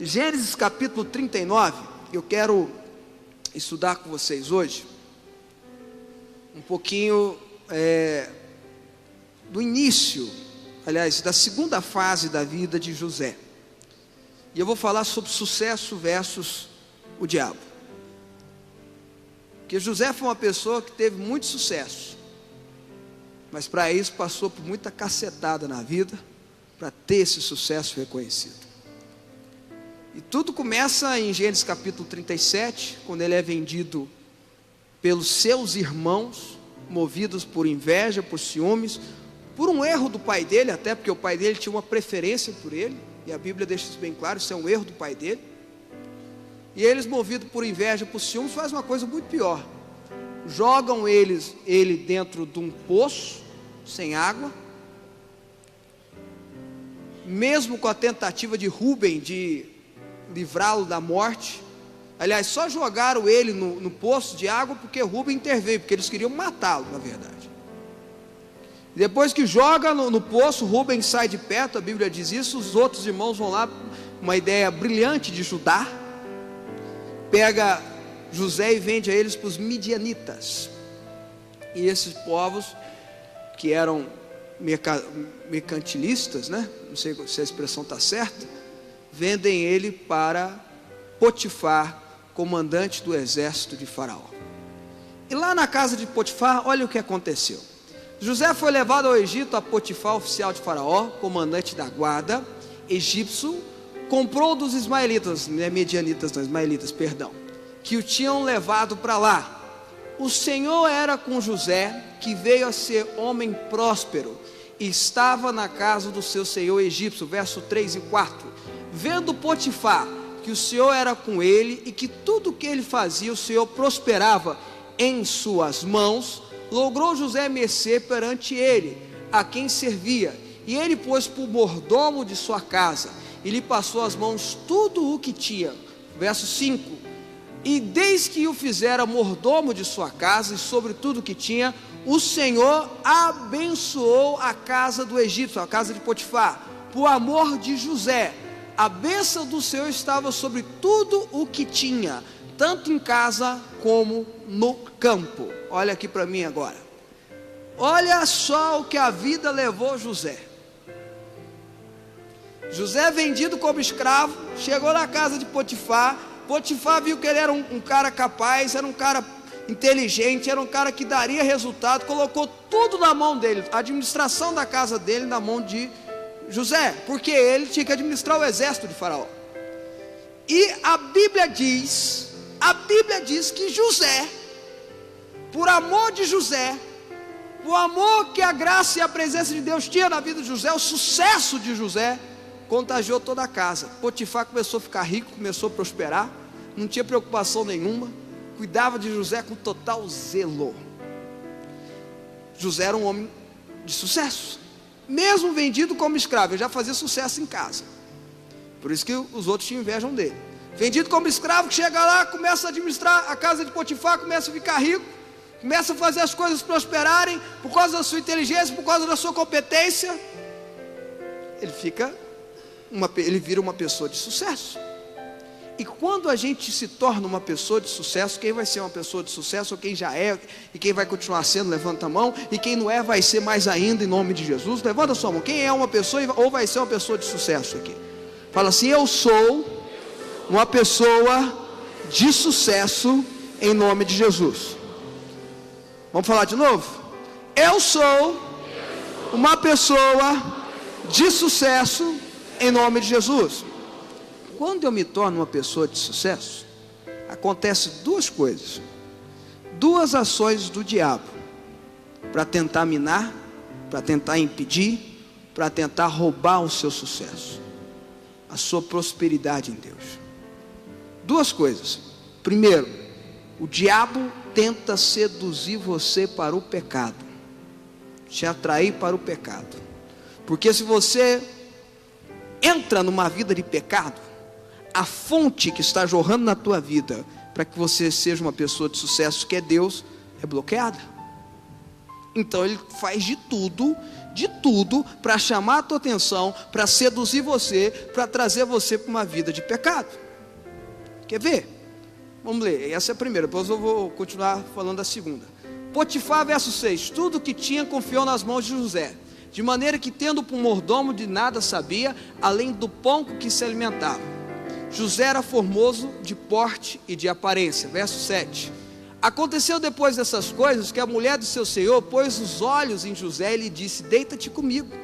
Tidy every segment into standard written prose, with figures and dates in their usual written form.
Gênesis capítulo 39, eu quero estudar com vocês hoje um pouquinho do início, aliás, da segunda fase da vida de José. E eu vou falar sobre sucesso versus o diabo. Porque José foi uma pessoa que teve muito sucesso, mas para isso passou por muita cacetada na vida, para ter esse sucesso reconhecido. E tudo começa em Gênesis capítulo 37, quando ele é vendido pelos seus irmãos, movidos por inveja, por ciúmes, por um erro do pai dele, até porque o pai dele tinha uma preferência por ele, e a Bíblia deixa isso bem claro, isso é um erro do pai dele. E eles, movidos por inveja, por ciúmes, fazem uma coisa muito pior: jogam ele dentro de um poço, sem água, mesmo com a tentativa de Rúben de livrá-lo da morte. Aliás, só jogaram ele no poço de água porque Rúben interveio, porque eles queriam matá-lo, na verdade. Depois que joga no poço, Rúben sai de perto, a Bíblia diz isso. Os outros irmãos vão lá, uma ideia brilhante de Judá, pega José e vende a eles para os midianitas. E esses povos, que eram mercantilistas, né? Não sei se a expressão está certa, vendem ele para Potifar, comandante do exército de Faraó. E lá na casa de Potifar, olha o que aconteceu. José foi levado ao Egito. A Potifar, oficial de Faraó, comandante da guarda egípcio, comprou dos ismaelitas, medianitas, não, ismaelitas, perdão, que o tinham levado para lá. O Senhor era com José, que veio a ser homem próspero, e estava na casa do seu senhor egípcio. Verso 3 e 4. Vendo Potifar que o Senhor era com ele, e que tudo que ele fazia, o Senhor prosperava em suas mãos, logrou José mercê perante ele, a quem servia, e ele pôs por mordomo de sua casa, e lhe passou às mãos tudo o que tinha. Verso 5. E desde que o fizera mordomo de sua casa, e sobre tudo o que tinha, o Senhor abençoou a casa do egípcio, a casa de Potifar, por amor de José. A bênção do Senhor estava sobre tudo o que tinha, tanto em casa como no campo. Olha aqui para mim agora. Olha só o que a vida levou José. José, vendido como escravo, chegou na casa de Potifar. Potifar viu que ele era um cara capaz, era um cara inteligente, era um cara que daria resultado, colocou tudo na mão dele, a administração da casa dele na mão de José, porque ele tinha que administrar o exército de Faraó. E a Bíblia diz que José, por amor de José, o amor que a graça e a presença de Deus tinha na vida de José, o sucesso de José contagiou toda a casa. Potifar começou a ficar rico, começou a prosperar, não tinha preocupação nenhuma, cuidava de José com total zelo. José era um homem de sucesso, mesmo vendido como escravo. Ele já fazia sucesso em casa, por isso que os outros tinham inveja dele. Vendido como escravo, que chega lá, começa a administrar a casa de Potifar, começa a ficar rico, começa a fazer as coisas prosperarem, por causa da sua inteligência, por causa da sua competência. Ele vira uma pessoa de sucesso. E quando a gente se torna uma pessoa de sucesso, quem vai ser uma pessoa de sucesso, ou quem já é, e quem vai continuar sendo, levanta a mão, e quem não é, vai ser mais ainda, em nome de Jesus. Levanta a sua mão. Quem é uma pessoa, ou vai ser uma pessoa de sucesso aqui? Fala assim: eu sou uma pessoa de sucesso, em nome de Jesus. Vamos falar de novo? Eu sou uma pessoa de sucesso, em nome de Jesus. Quando eu me torno uma pessoa de sucesso, acontece duas coisas, duas ações do diabo, para tentar minar, para tentar impedir, para tentar roubar o seu sucesso, a sua prosperidade em Deus. Duas coisas. Primeiro, o diabo tenta seduzir você para o pecado, te atrair para o pecado, porque se você entra numa vida de pecado, a fonte que está jorrando na tua vida para que você seja uma pessoa de sucesso, que é Deus, é bloqueada. Então ele faz de tudo de tudo para chamar a tua atenção, para seduzir você, para trazer você para uma vida de pecado. Quer ver? Vamos ler, essa é a primeira, depois eu vou continuar falando da segunda. Potifar, verso 6, tudo o que tinha confiou nas mãos de José, de maneira que tendo por mordomo de nada sabia, além do pão com que se alimentava. José era formoso de porte e de aparência, verso 7. Aconteceu depois dessas coisas, que a mulher do seu senhor pôs os olhos em José e lhe disse, deita-te comigo.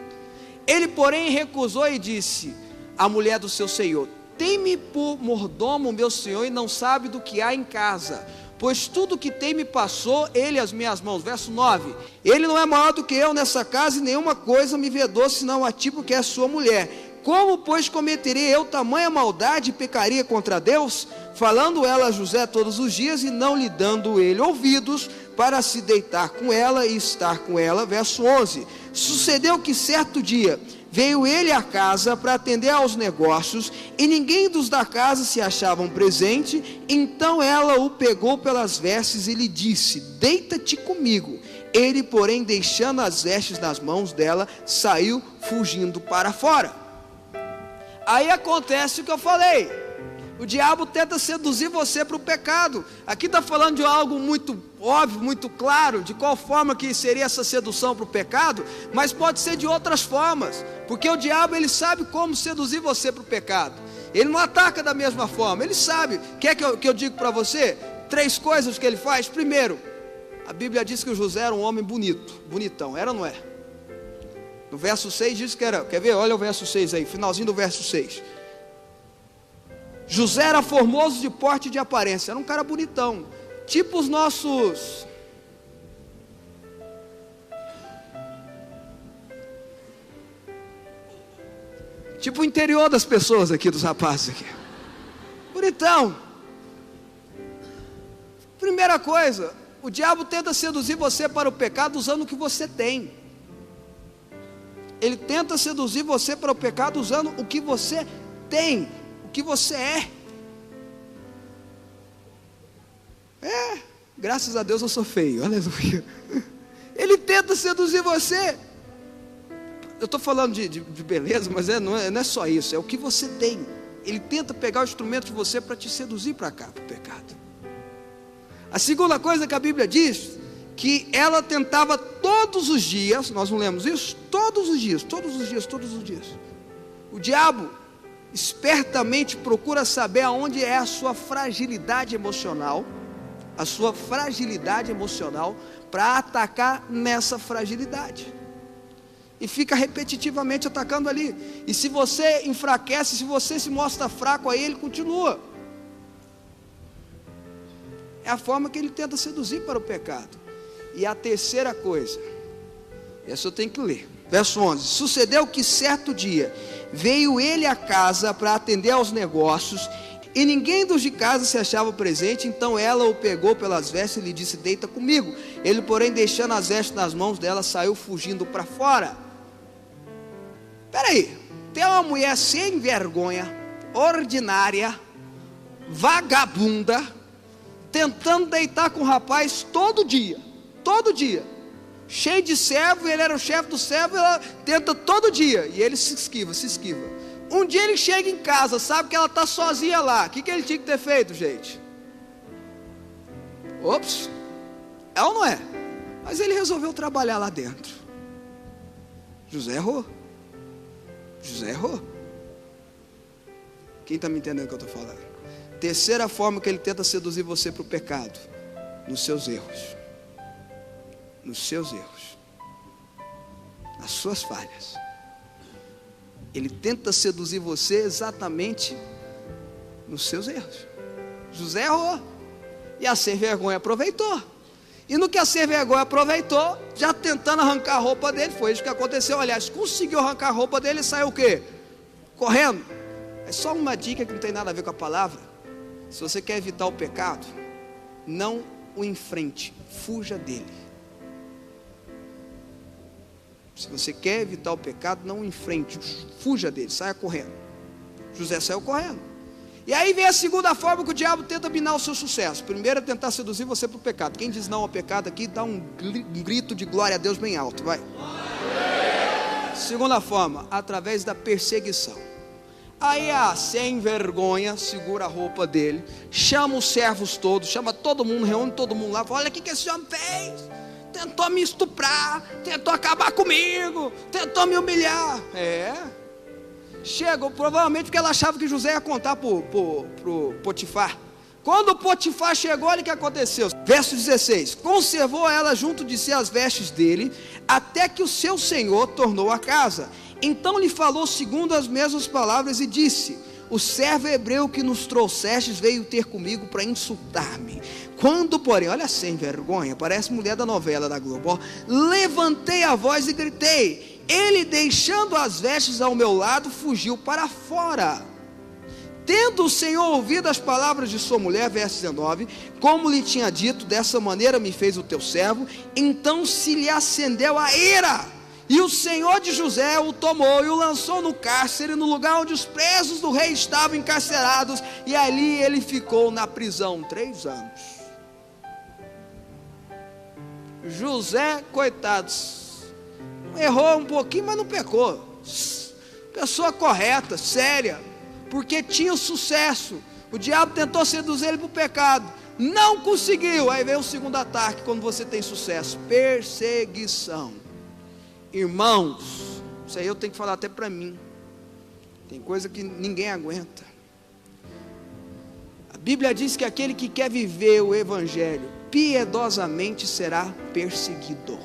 Ele porém recusou e disse à mulher do seu senhor, tem-me por mordomo meu senhor e não sabe do que há em casa, pois tudo que tem me passou ele às minhas mãos. Verso 9, ele não é maior do que eu nessa casa e nenhuma coisa me vedou senão a ti, porque é sua mulher. Como pois cometeria eu tamanha maldade e pecaria contra Deus? Falando ela a José todos os dias e não lhe dando ele ouvidos para se deitar com ela e estar com ela. Verso 11, sucedeu que certo dia veio ele à casa para atender aos negócios, e ninguém dos da casa se achavam presente. Então ela o pegou pelas vestes e lhe disse, deita-te comigo. Ele, porém, deixando as vestes nas mãos dela, saiu fugindo para fora. Aí acontece o que eu falei. O diabo tenta seduzir você para o pecado. Aqui está falando de algo muito óbvio, muito claro, de qual forma que seria essa sedução para o pecado, mas pode ser de outras formas, porque o diabo ele sabe como seduzir você para o pecado. Ele não ataca da mesma forma, ele sabe. Quer que eu diga para você? 3 coisas que ele faz. Primeiro, a Bíblia diz que o José era um homem bonito, bonitão, era ou não é? No verso 6 diz que era, quer ver? Olha o verso 6 aí, finalzinho do verso 6. José era formoso de porte e de aparência, era um cara bonitão, tipo os nossos, tipo o interior das pessoas aqui, dos rapazes aqui, bonitão. Primeira coisa, o diabo tenta seduzir você para o pecado usando o que você tem. Ele tenta seduzir você para o pecado usando o que você tem, o que você é. Graças a Deus eu sou feio, aleluia. Ele tenta seduzir você. Eu estou falando de beleza, mas não é só isso, é o que você tem. Ele tenta pegar o instrumento de você para te seduzir para cá, para o pecado. A segunda coisa que a Bíblia diz, que ela tentava todos os dias, nós não lemos isso? Todos os dias. O diabo espertamente procura saber aonde é a sua fragilidade emocional, para atacar nessa fragilidade. E fica repetitivamente atacando ali. E se você enfraquece, se você se mostra fraco, aí ele continua. É a forma que ele tenta seduzir para o pecado. E a terceira coisa, essa eu tenho que ler, verso 11, sucedeu que certo dia, veio ele à casa para atender aos negócios, e ninguém dos de casa se achava presente, então ela o pegou pelas vestes e lhe disse, deita comigo. Ele, porém, deixando as vestes nas mãos dela, saiu fugindo para fora. Espera aí, tem uma mulher sem vergonha, ordinária, vagabunda, tentando deitar com o rapaz todo dia, cheio de servo, ele era o chefe do servo, ela tenta todo dia, e ele se esquiva. Um dia ele chega em casa, sabe que ela está sozinha lá, o que ele tinha que ter feito, gente? Ops, é ou não é? Mas ele resolveu trabalhar lá dentro. José errou. Quem está me entendendo o que eu estou falando? Terceira forma que ele tenta seduzir você para o pecado, nos seus erros, nas suas falhas. Ele tenta seduzir você exatamente nos seus erros. José errou, e a sem vergonha aproveitou. E no que a sem vergonha aproveitou, já tentando arrancar a roupa dele, foi isso que aconteceu. Aliás, conseguiu arrancar a roupa dele e saiu o quê? Correndo. É só uma dica que não tem nada a ver com a palavra. Se você quer evitar o pecado, não o enfrente, fuja dele. Se você quer evitar o pecado, não o enfrente, fuja dele, saia correndo. José saiu correndo. E aí vem a segunda forma que o diabo tenta minar o seu sucesso. Primeiro é tentar seduzir você para o pecado. Quem diz não ao pecado aqui, dá um grito de glória a Deus bem alto, vai. Segunda forma, através da perseguição. Aí a sem vergonha segura a roupa dele, chama os servos todos, chama todo mundo, reúne todo mundo lá, fala: olha o que esse homem fez, tentou me estuprar, tentou acabar comigo, tentou me humilhar. Chegou, provavelmente porque ela achava que José ia contar pro Potifar. Quando o Potifar chegou, olha o que aconteceu. Verso 16: conservou ela junto de si as vestes dele, até que o seu senhor tornou a casa. Então lhe falou segundo as mesmas palavras e disse: o servo hebreu que nos trouxestes veio ter comigo para insultar-me. Quando, porém, olha, sem vergonha, parece mulher da novela da Globo, ó, levantei a voz e gritei, ele, deixando as vestes ao meu lado, fugiu para fora. Tendo o Senhor ouvido as palavras de sua mulher, verso 19, como lhe tinha dito, dessa maneira me fez o teu servo, então se lhe acendeu a ira. E o Senhor de José o tomou e o lançou no cárcere, no lugar onde os presos do rei estavam encarcerados, e ali ele ficou na prisão 3 anos. José, coitados, errou um pouquinho, mas não pecou. Pessoa correta, séria, porque tinha sucesso. O diabo tentou seduzir ele para o pecado, não conseguiu. Aí veio o segundo ataque. Quando você tem sucesso: perseguição. Irmãos, isso aí eu tenho que falar até para mim, tem coisa que ninguém aguenta. A Bíblia diz que aquele que quer viver o evangelho piedosamente será perseguido.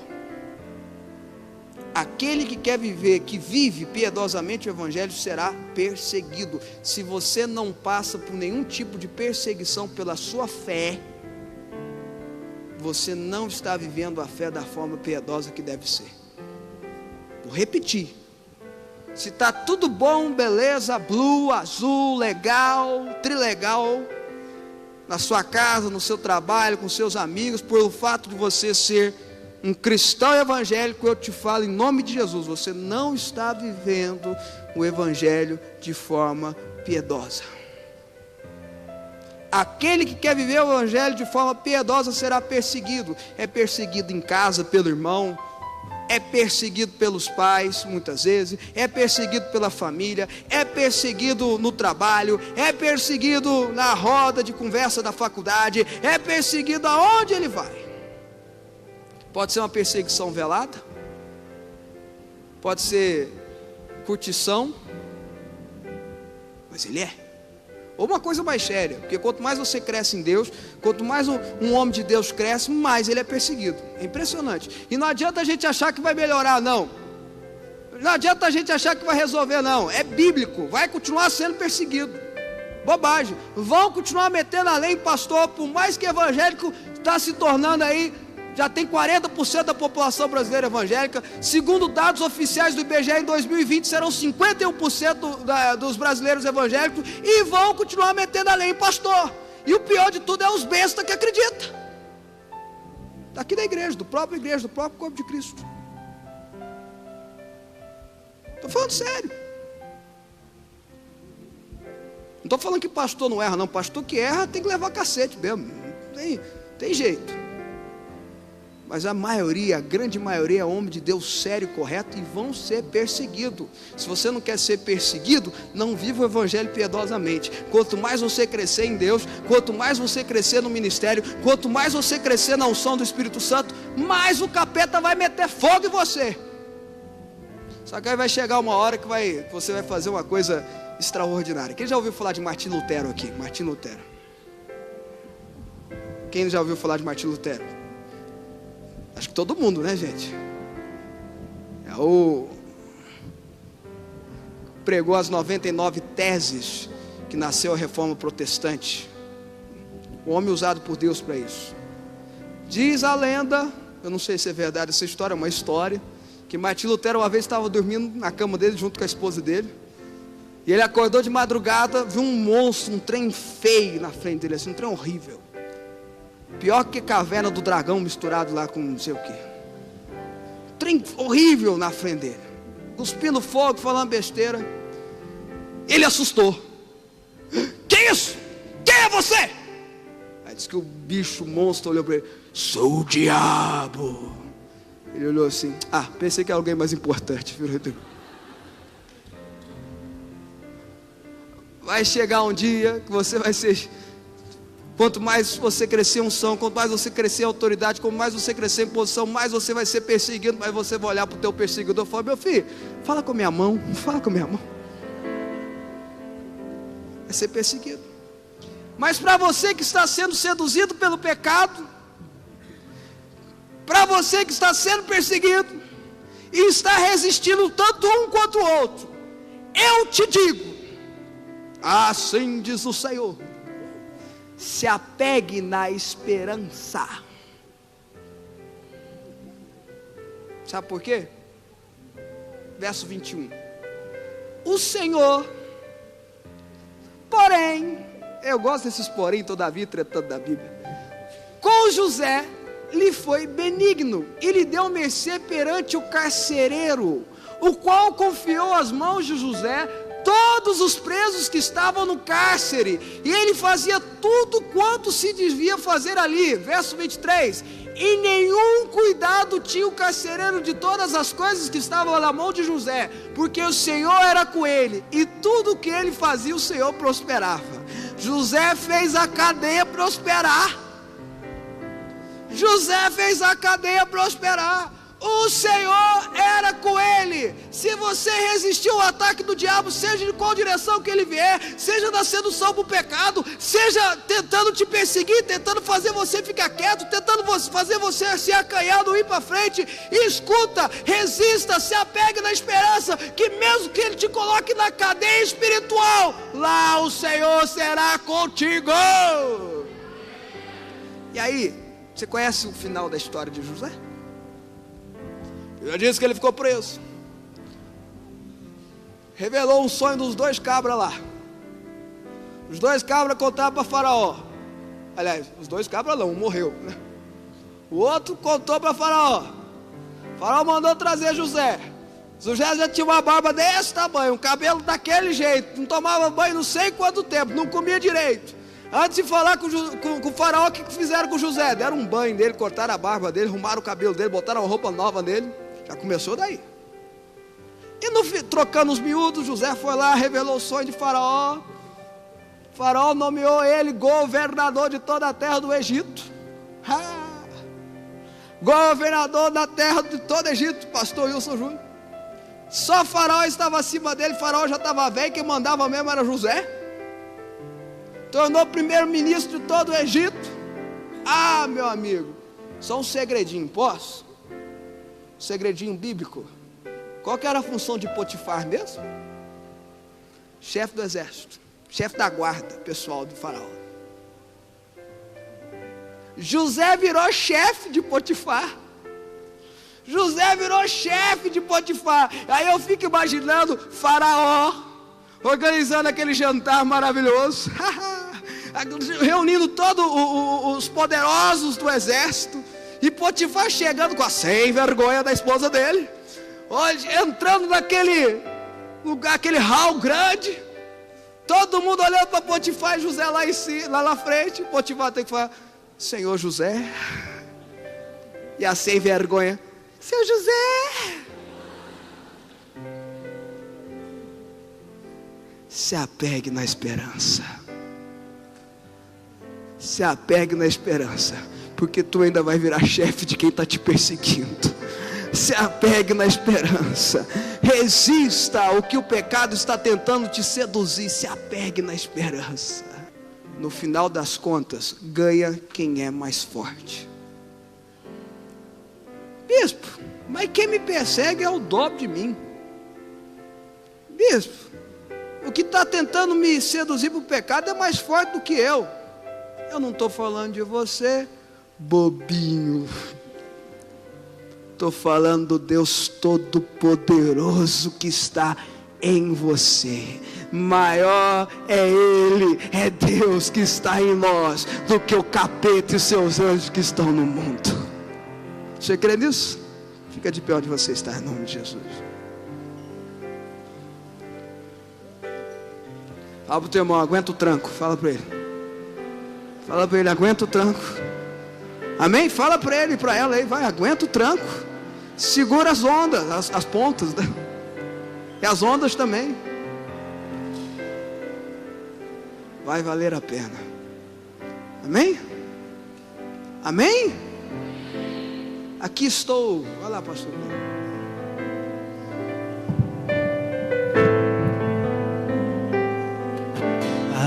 Aquele que quer viver, que vive piedosamente o evangelho, será perseguido. Se você não passa por nenhum tipo de perseguição pela sua fé, você não está vivendo a fé da forma piedosa que deve ser. Vou repetir: se está tudo bom, beleza, blue, azul, legal, trilegal, na sua casa, no seu trabalho, com seus amigos, pelo fato de você ser um cristão evangélico, eu te falo em nome de Jesus, você não está vivendo o evangelho de forma piedosa. Aquele que quer viver o evangelho de forma piedosa será perseguido. É perseguido em casa pelo irmão, é perseguido pelos pais, muitas vezes, é perseguido pela família, é perseguido no trabalho, é perseguido na roda de conversa da faculdade, é perseguido aonde ele vai. Pode ser uma perseguição velada, pode ser curtição, mas ele é. Ou uma coisa mais séria, porque quanto mais você cresce em Deus, quanto mais um homem de Deus cresce, mais ele é perseguido. É impressionante. E não adianta a gente achar que vai melhorar, não. Não adianta a gente achar que vai resolver, não. É bíblico, vai continuar sendo perseguido. Bobagem. Vão continuar metendo a lei, pastor, por mais que evangélico está se tornando aí, já tem 40% da população brasileira evangélica. Segundo dados oficiais do IBGE, em 2020 serão 51% dos brasileiros evangélicos, e vão continuar metendo a lei em pastor. E o pior de tudo é os bestas que acreditam. Daqui da igreja, do próprio corpo de Cristo. Estou falando sério. Não estou falando que pastor não erra, não. Pastor que erra tem que levar cacete mesmo. Tem jeito. Mas a maioria, a grande maioria é homem de Deus sério e correto, e vão ser perseguidos. Se você não quer ser perseguido, não viva o evangelho piedosamente. Quanto mais você crescer em Deus, quanto mais você crescer no ministério, quanto mais você crescer na unção do Espírito Santo, mais o capeta vai meter fogo em você. Só que aí vai chegar uma hora que você vai fazer uma coisa extraordinária. Quem já ouviu falar de Martim Lutero aqui? Martim Lutero. Quem já ouviu falar de Martim Lutero? Acho que todo mundo, né, gente? Pregou as 99 teses que nasceu a Reforma Protestante. O homem usado por Deus para isso. Diz a lenda, eu não sei se é verdade essa história, é uma história, que Martim Lutero uma vez estava dormindo na cama dele junto com a esposa dele, e ele acordou de madrugada, viu um monstro, um trem feio na frente dele, assim, um trem horrível. Pior que caverna do dragão misturado lá com não sei o que. Trem horrível na frente dele, cuspindo fogo, falando besteira. Ele assustou. Que isso? Quem é você? Aí disse que o bicho, o monstro olhou para ele. Sou o diabo. Ele olhou assim, pensei que era alguém mais importante. Vai chegar um dia que você vai ser... Quanto mais você crescer em unção, quanto mais você crescer em autoridade, quanto mais você crescer em posição, mais você vai ser perseguido, mas você vai olhar para o teu perseguidor e falar, meu filho, fala com a minha mão, fala com a minha mão. Vai ser perseguido. Mas para você que está sendo seduzido pelo pecado, para você que está sendo perseguido, e está resistindo tanto um quanto o outro, eu te digo, assim diz o Senhor, se apegue na esperança. Sabe por quê? Verso 21. O Senhor, porém, eu gosto desses porém, todavia, tratando da Bíblia, com José lhe foi benigno, e lhe deu mercê perante o carcereiro, o qual confiou às mãos de José todos os presos que estavam no cárcere, e ele fazia tudo quanto se devia fazer ali. Verso 23, e nenhum cuidado tinha o carcereiro de todas as coisas que estavam na mão de José, porque o Senhor era com ele, e tudo que ele fazia o Senhor prosperava. José fez a cadeia prosperar. José fez a cadeia prosperar. O Senhor era com ele. Se você resistir ao ataque do diabo, seja de qual direção que ele vier, seja da sedução para o pecado, seja tentando te perseguir, tentando fazer você ficar quieto, tentando fazer você se acanhar, não ir para frente, escuta, resista, se apegue na esperança, que mesmo que ele te coloque na cadeia espiritual, lá o Senhor será contigo. E aí, você conhece o final da história de José? Eu já disse que ele ficou preso. Revelou um sonho dos dois cabras lá. Os dois cabras contaram para Faraó. Aliás, os dois cabras não, um morreu, né? O outro contou para Faraó. Faraó mandou trazer José. José já tinha uma barba desse tamanho, um cabelo daquele jeito, não tomava banho não sei quanto tempo, não comia direito. Antes de falar com o Faraó, o que fizeram com José? Deram um banho nele, cortaram a barba dele, arrumaram o cabelo dele, botaram uma roupa nova nele. Já começou daí. E trocando os miúdos, José foi lá, revelou o sonho de Faraó. Faraó nomeou ele governador de toda a terra do Egito. Governador da terra de todo o Egito, pastor Wilson Júnior. Só Faraó estava acima dele, Faraó já estava velho, quem mandava mesmo era José. Tornou primeiro-ministro de todo o Egito. Meu amigo, só um segredinho, posso? Segredinho bíblico. Qual que era a função de Potifar mesmo? Chefe do exército, chefe da guarda pessoal de Faraó. José virou chefe de Potifar. José virou chefe de Potifar. Aí eu fico imaginando Faraó organizando aquele jantar maravilhoso, reunindo todos os poderosos do exército, e Potifar chegando com a sem vergonha da esposa dele, entrando naquele lugar, aquele hall grande, todo mundo olhando para Potifar e José lá em cima, lá na frente. Potifar tem que falar: Senhor José. E a sem vergonha: Seu José, se apegue na esperança. Se apegue na esperança, porque tu ainda vai virar chefe de quem está te perseguindo. Se apegue na esperança. Resista ao que o pecado está tentando te seduzir. Se apegue na esperança. No final das contas, ganha quem é mais forte. Bispo, mas quem me persegue é o dobro de mim. Bispo, o que está tentando me seduzir para o pecado é mais forte do que eu. Eu não estou falando de você, bobinho. Estou falando do Deus Todo-Poderoso que está em você. Maior é Ele, é Deus que está em nós, do que o capeta e os seus anjos que estão no mundo. Você crê nisso? Fica de pé onde você está, em nome de Jesus. Fala para o teu irmão: aguenta o tranco. Fala para ele. Fala para ele: aguenta o tranco. Amém? Fala para ele e para ela aí, vai, aguenta o tranco. Segura as ondas, as pontas, né? E as ondas também. Vai valer a pena. Amém? Amém? Aqui estou. Olha lá, pastor.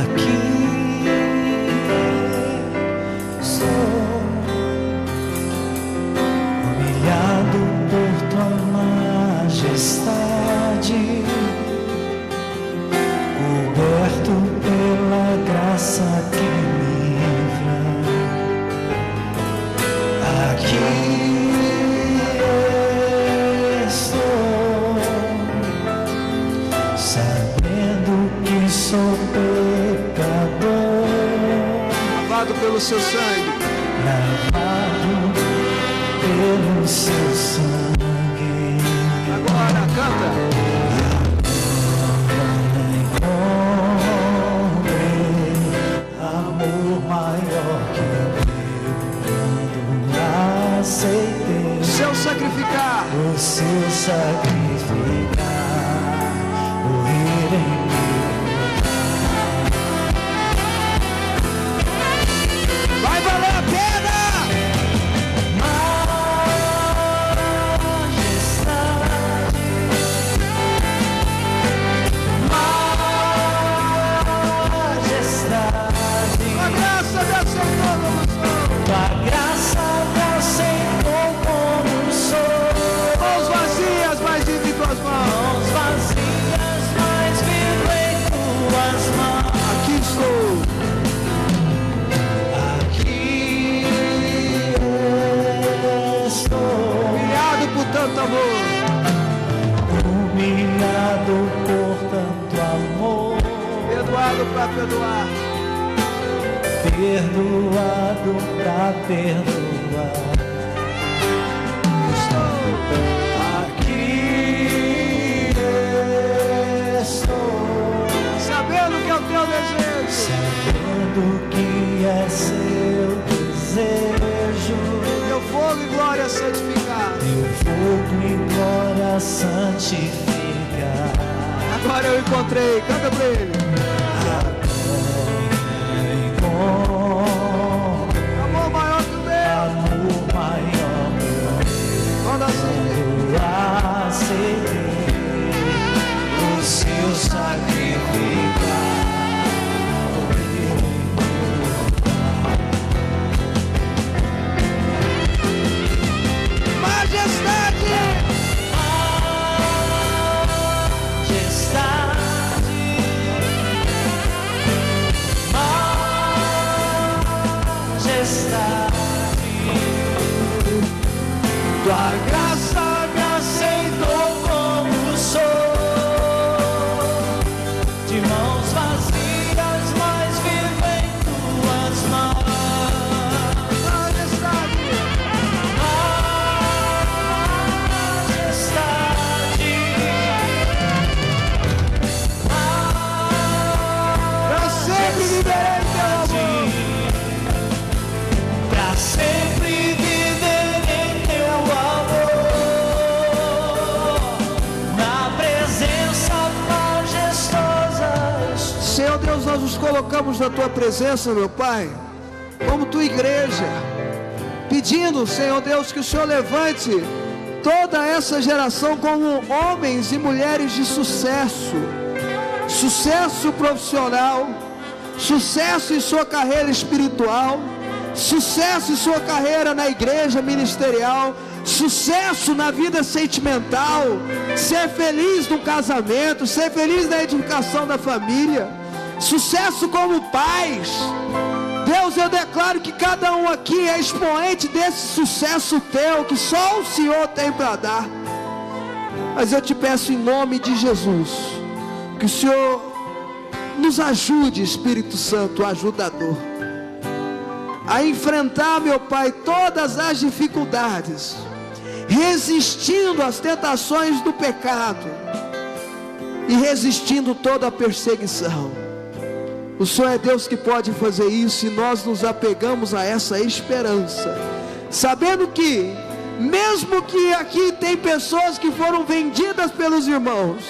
Aqui estou, humilhado por tua majestade, coberto pela graça que me livra. Aqui estou, sabendo que sou pecador, Lavado pelo seu sangue. lavado pelo seu sangue. Agora, canta. Amor maior que eu aceitei O seu sacrificar. o seu sacrificar, morrer em Vai valer a pena. majestade, A graça me aceitou como sou. tua graça me aceitou como sou. Mãos vazias, mas vive em tuas mãos. Mãos vazias, mas vivo em tuas mãos. Aqui estou. Aqui estou, Humilhado por tanto amor. humilhado por tanto amor, Perdoado para perdoar. perdoado pra perdoar. Aqui estou, Sabendo que é o teu desejo. sabendo que é seu desejo, Teu fogo e glória santificar. teu fogo e glória santificar. Agora eu encontrei. Canta pra ele. Amor maior que o meu. Amor maior Quando assim. eu aceitei o seu sacrificar. Majestade. Tua graça me aceitou como sou, de mãos vazias, mas vivo em tuas mãos. Majestade. Majestade, Pra sempre viverei em teu amor. pra sempre viver em teu amor, na presença majestosa. Senhor Deus, nós nos colocamos na tua presença, meu Pai, como tua igreja, pedindo, Senhor Deus, que o Senhor levante toda essa geração como homens e mulheres de sucesso, sucesso profissional, sucesso em sua carreira espiritual, sucesso em sua carreira na igreja ministerial, sucesso na vida sentimental, ser feliz no casamento, ser feliz na edificação da família, sucesso como pais. Deus, eu declaro que cada um aqui é expoente desse sucesso teu, que só o Senhor tem para dar. Mas eu te peço em nome de Jesus, que o Senhor nos ajude, Espírito Santo, ajudador, a enfrentar, meu Pai, todas as dificuldades, resistindo às tentações do pecado e resistindo toda a perseguição. O Senhor é Deus que pode fazer isso, e nós nos apegamos a essa esperança, sabendo que mesmo que aqui tem pessoas que foram vendidas pelos irmãos,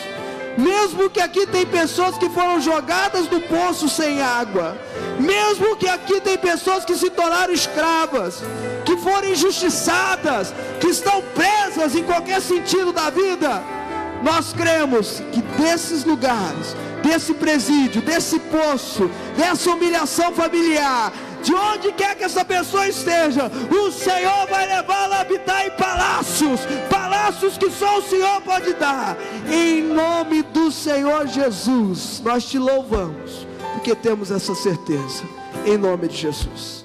mesmo que aqui tem pessoas que foram jogadas no poço sem água, mesmo que aqui tem pessoas que se tornaram escravas, que foram injustiçadas, que estão presas em qualquer sentido da vida, nós cremos que desses lugares, desse presídio, desse poço, dessa humilhação familiar, de onde quer que essa pessoa esteja, o Senhor vai levá-la a habitar em palácios, palácios que só o Senhor pode dar. Em nome do Senhor Jesus, nós te louvamos, porque temos essa certeza, em nome de Jesus.